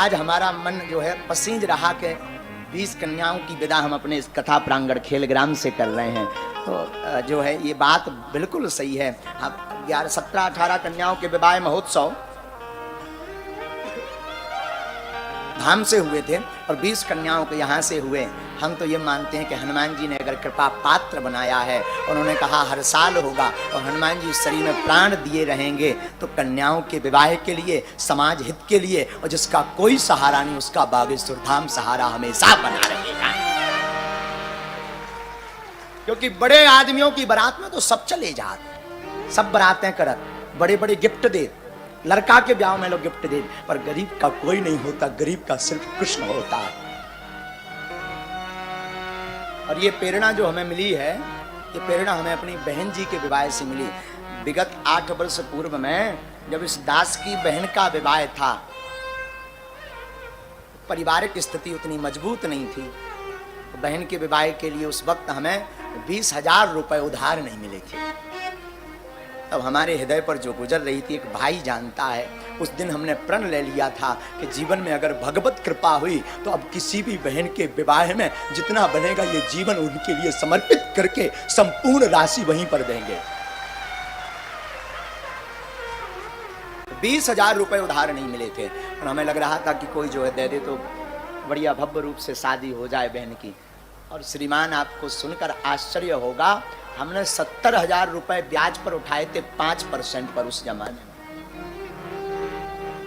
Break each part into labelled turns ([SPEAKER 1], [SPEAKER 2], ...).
[SPEAKER 1] आज हमारा मन जो है पसीज रहा कि 20 कन्याओं की विदा हम अपने इस कथा प्रांगण खेल ग्राम से कर रहे हैं। तो जो है ये बात बिल्कुल सही है। अब 11, 17, 18 कन्याओं के विवाह महोत्सव धाम से हुए थे और 20 कन्याओं के यहाँ से हुए। हम तो ये मानते हैं कि हनुमान जी ने अगर कृपा पात्र बनाया है, उन्होंने कहा हर साल होगा और हनुमान जी इस शरीर में प्राण दिए रहेंगे, तो कन्याओं के विवाह के लिए, समाज हित के लिए, और जिसका कोई सहारा नहीं उसका बागेश्वर धाम सहारा हमेशा बना रहेगा। क्योंकि बड़े आदमियों की बारात में तो सब चले जाते, सब बारातें करत, बड़े बड़े गिफ्ट दे, लड़का के ब्याह में लोग गिफ्ट दे, पर गरीब का कोई नहीं होता, गरीब का सिर्फ कृष्ण होता है। और ये प्रेरणा जो हमें मिली है, ये प्रेरणा हमें अपनी बहन जी के विवाह से मिली। विगत 8 वर्ष पूर्व में जब इस दास की बहन का विवाह था, पारिवारिक स्थिति उतनी मजबूत नहीं थी, तो बहन के विवाह के लिए उस वक्त हमें 20,000 रुपए उधार नहीं मिले थे। तब हमारे हृदय पर जो गुजर रही थी एक भाई जानता है। उस दिन हमने प्रण ले लिया था कि जीवन में अगर भगवत कृपा हुई तो अब किसी भी बहन के विवाह में जितना बनेगा ये जीवन उनके लिए समर्पित करके संपूर्ण राशि वहीं पर देंगे। 20,000 रुपए उधार नहीं मिले थे और हमें लग रहा था कि कोई जो है दे दे तो बढ़िया भव्य रूप से शादी हो जाए बहन की। और श्रीमान आपको सुनकर आश्चर्य होगा, हमने 70,000 रुपए ब्याज पर उठाए थे 5% पर उस जमाने में।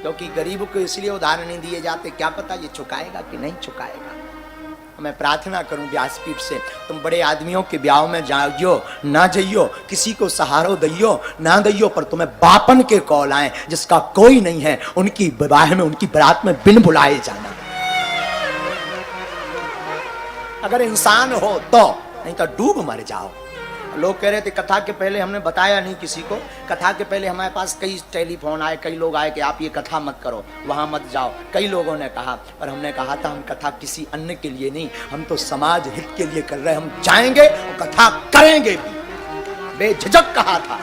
[SPEAKER 1] क्योंकि गरीब को इसलिए उधार नहीं दिए जाते, क्या पता ये चुकाएगा कि नहीं चुकाएगा। मैं प्रार्थना करूं व्यासपीठ से, तुम बड़े आदमियों के ब्याह में जाइयो ना जाइयो, किसी को सहारो दैयो ना दैयो, पर तुम्हें बापन के कॉल आए जिसका कोई नहीं है, उनकी विवाह में, उनकी बारात में बिन बुलाए जाना। अगर इंसान हो तो, नहीं तो डूब मर जाओ। लोग कह रहे थे कथा के पहले, हमने बताया नहीं किसी को, कथा के पहले हमारे पास कई टेलीफोन आए, कई लोग आए कि आप ये कथा मत करो, वहां मत जाओ, कई लोगों ने कहा। पर हमने कहा था हम कथा किसी अन्य के लिए नहीं, हम तो समाज हित के लिए कर रहे हैं। हम जाएंगे और कथा करेंगे भी, बेझिझक कहा था।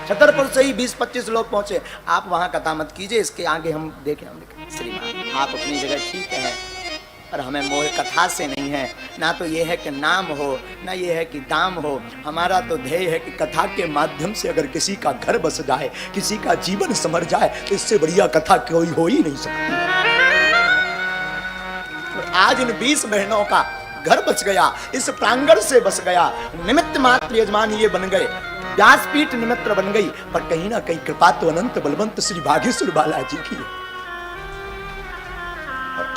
[SPEAKER 1] छतरपुर से ही 20-25 लोग पहुंचे। आप वहां कथा मत कीजिए, इसके आगे हम देखें। हमने कहा श्रीमान आप अपनी जगह ठीक है, पर हमें मोह कथा से नहीं है। ना तो ये है कि नाम हो, ना ये है कि दाम हो। हमारा तो ध्येय है कि कथा के माध्यम से अगर किसी का घर बस जाए, किसी का जीवन संवर जाए, तो इससे बढ़िया कथा कोई हो ही नहीं सकती। और आज इन 20 बहनों का घर बच गया, इस प्रांगण से बस गया। निमित्त मात्र यजमान ये बन गए, व्यासपीठ निमित्त बन गई, पर कहीं ना कहीं कृपा तो अनंत बलवंत श्री बागेश्वर बालाजी की है।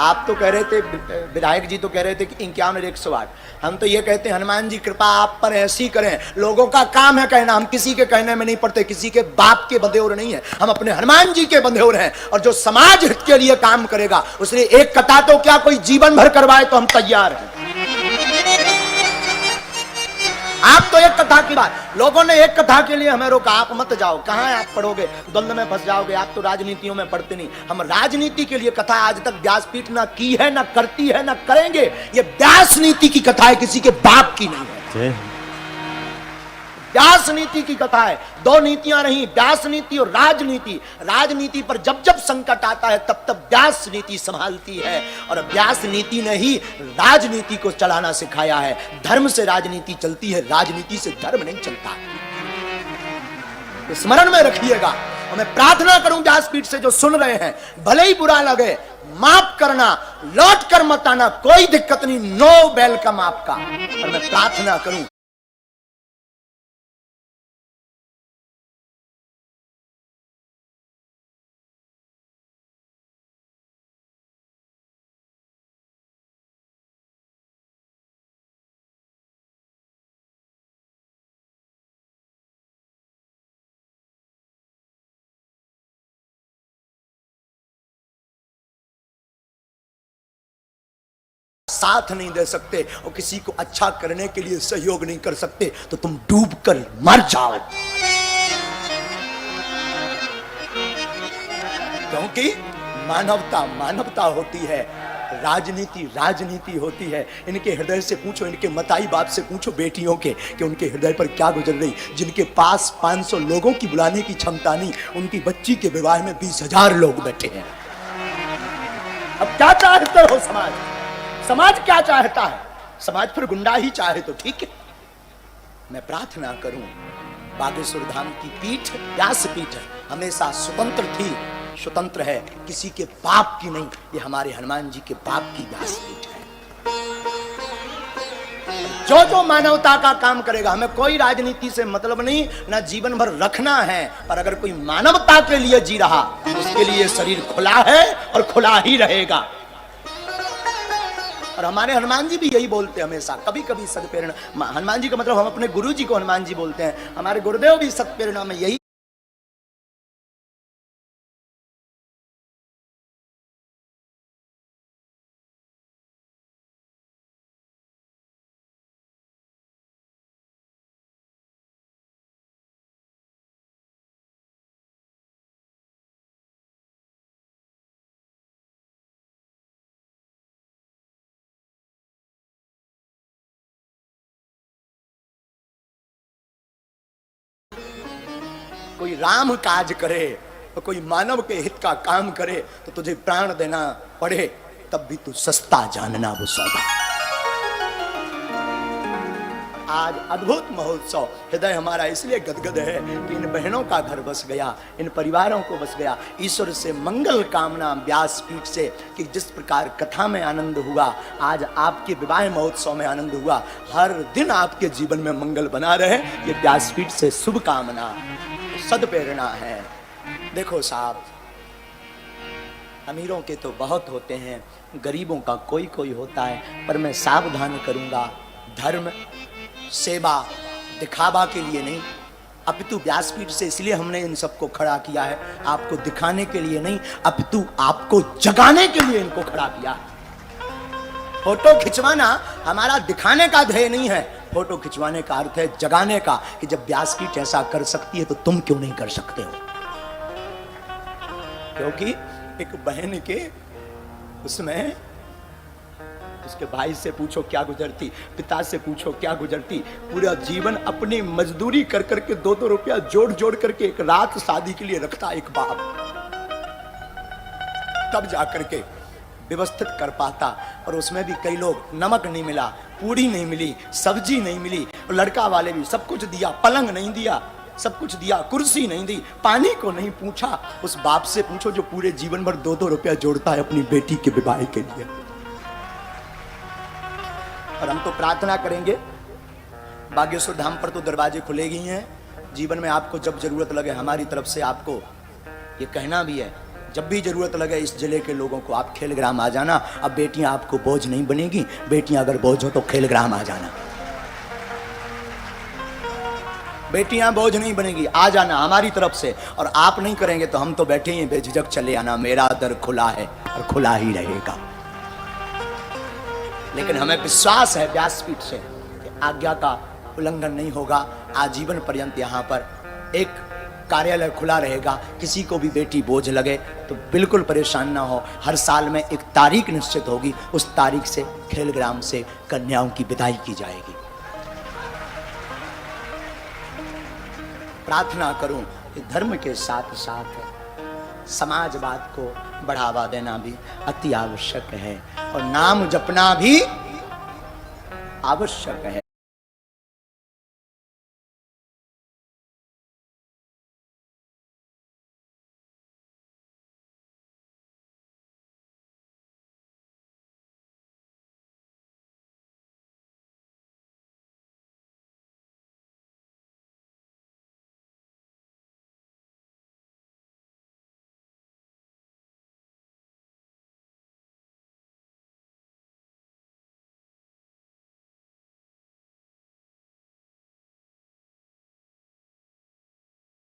[SPEAKER 1] आप तो कह रहे थे, विधायक जी तो कह रहे थे कि 51 और 108। हम तो ये कहते हैं हनुमान जी कृपा आप पर ऐसी करें। लोगों का काम है कहना, हम किसी के कहने में नहीं पड़ते, किसी के बाप के बंधे और नहीं है, हम अपने हनुमान जी के बंधे और हैं। और जो समाज हित के लिए काम करेगा उसने एक कथा तो क्या कोई जीवन भर करवाए तो हम तैयार हैं। आप तो एक कथा की बात, लोगों ने एक कथा के लिए हमें रोका, आप मत जाओ, कहां आप पढ़ोगे, द्वंद्व में फंस जाओगे, आप तो राजनीतियों में पढ़ते नहीं। हम राजनीति के लिए कथा आज तक व्यासपीठ ना की है, ना करती है, ना करेंगे। ये व्यास नीति की कथा है, किसी के बाप की नहीं है। व्यास नीति की कथा है। 2 नीतियां रही, व्यास नीति और राजनीति। राजनीति पर जब जब संकट आता है तब तब व्यास नीति संभालती है, और व्यास नीति ने ही राजनीति को चलाना सिखाया है। धर्म से राजनीति चलती है, राजनीति से धर्म नहीं चलता। स्मरण में रखिएगा। और मैं प्रार्थना करूं व्यासपीठ से जो सुन रहे हैं, भले ही बुरा लगे माफ करना, लौट कर मत आना, कोई दिक्कत नहीं, नो वेलकम आपका। और मैं प्रार्थना करूं साथ नहीं दे सकते और किसी को अच्छा करने के लिए सहयोग नहीं कर सकते, तो तुम डूब कर मर जाओ। क्योंकि मानवता मानवता होती है, राजनीति राजनीति होती है। इनके हृदय से पूछो, इनके मताई बाप से पूछो बेटियों के कि उनके हृदय पर क्या गुजर रही। जिनके पास 500 लोगों की बुलाने की क्षमता नहीं, उनकी बच्ची के विवाह में 20,000 लोग बैठे हैं। अब क्या चाहते हो समाज? समाज क्या चाहता है? समाज फिर गुंडा ही चाहे तो ठीक है। मैं प्रार्थना करूं बागेश्वर धाम की पीठ व्यास पीठ हमेशा स्वतंत्र थी, स्वतंत्र है, किसी के बाप की नहीं। ये हमारे हनुमान जी के बाप की व्यास पीठ है। जो जो मानवता का काम करेगा, हमें कोई राजनीति से मतलब नहीं, ना जीवन भर रखना है, पर अगर कोई मानवता के लिए जी रहा उसके लिए शरीर खुला है और खुला ही रहेगा। और हमारे हनुमान जी भी यही बोलते हैं हमेशा, कभी कभी सत्प्रेरणा। हनुमान जी का मतलब हम अपने गुरु जी को हनुमान जी बोलते हैं, हमारे गुरुदेव भी सत्प्रेरणा में यही। कोई राम काज करे और कोई मानव के हित का काम करे तो तुझे प्राण देना पड़े, तब भी तू सस्ता जानना वो सौदा। आज अद्भुत महोत्सव, हृदय हमारा इसलिए गदगद है कि इन बहनों का घर बस गया, इन परिवारों को बस गया। ईश्वर से मंगल कामना व्यास पीठ से कि जिस प्रकार कथा में आनंद हुआ, आज आपके विवाह महोत्सव में आनंद हुआ, हर दिन आपके जीवन में मंगल बना रहे, ये व्यास पीठ से शुभ कामना सद्प्रेरणा है। देखो साहब, अमीरों के तो बहुत होते हैं, गरीबों का कोई कोई होता है, पर मैं सावधान करूंगा, धर्म सेवा दिखावा के लिए नहीं, अपितु व्यासपीठ से इसलिए हमने इन सबको खड़ा किया है, आपको दिखाने के लिए नहीं, अपितु आपको जगाने के लिए इनको खड़ा किया। फोटो खिंचवाना हमारा दिखाने का ध्येय नहीं है, फोटो खिंचवाने का अर्थ है जगाने का, कि जब व्यासपीठ ऐसा कर सकती है तो तुम क्यों नहीं कर सकते हो। क्योंकि एक बहन के उसमें उसके भाई से पूछो क्या गुजरती, पिता से पूछो क्या गुजरती, पूरा जीवन अपनी मजदूरी कर करके 2-2 रुपया जोड़ जोड़ करके एक रात शादी के लिए रखता एक बाप, तब जाकर के व्यवस्थित कर पाता। और उसमें भी कई लोग नमक नहीं मिला, पूड़ी नहीं मिली, सब्जी नहीं मिली, और लड़का वाले भी सब कुछ दिया, पलंग नहीं दिया, सब कुछ दिया, कुर्सी नहीं दी, पानी को नहीं पूछा। उस बाप से पूछो जो पूरे जीवन भर 2-2 रुपया जोड़ता है अपनी बेटी के विवाह के लिए। और हम तो प्रार्थना करेंगे, बागेश्वर धाम पर तो दरवाजे खुले ही हैं, जीवन में आपको जब जरूरत लगे हमारी तरफ से आपको ये कहना भी है, जब भी जरूरत लगे इस जिले के लोगों को आप खेलग्राम आ जाना। अब बेटियां आपको बोझ नहीं बनेगी, बेटियां अगर बोझ हो तो खेलग्राम आ जाना, बेटियां बोझ नहीं बनेगी, आ जाना हमारी तरफ से। और आप नहीं करेंगे तो हम तो बैठे ही बेझिझक चले आना, मेरा दर खुला है और खुला ही रहेगा। लेकिन हमें विश्वास है व्यासपीठ से कि आज्ञा का उल्लंघन नहीं होगा, आजीवन पर्यंत यहाँ पर एक कार्यालय खुला रहेगा। किसी को भी बेटी बोझ लगे तो बिल्कुल परेशान ना हो, हर साल में एक तारीख निश्चित होगी, उस तारीख से खेलग्राम से कन्याओं की विदाई की जाएगी। प्रार्थना करूं कि धर्म के साथ साथ समाजवाद को बढ़ावा देना भी अति आवश्यक है और नाम जपना भी आवश्यक है।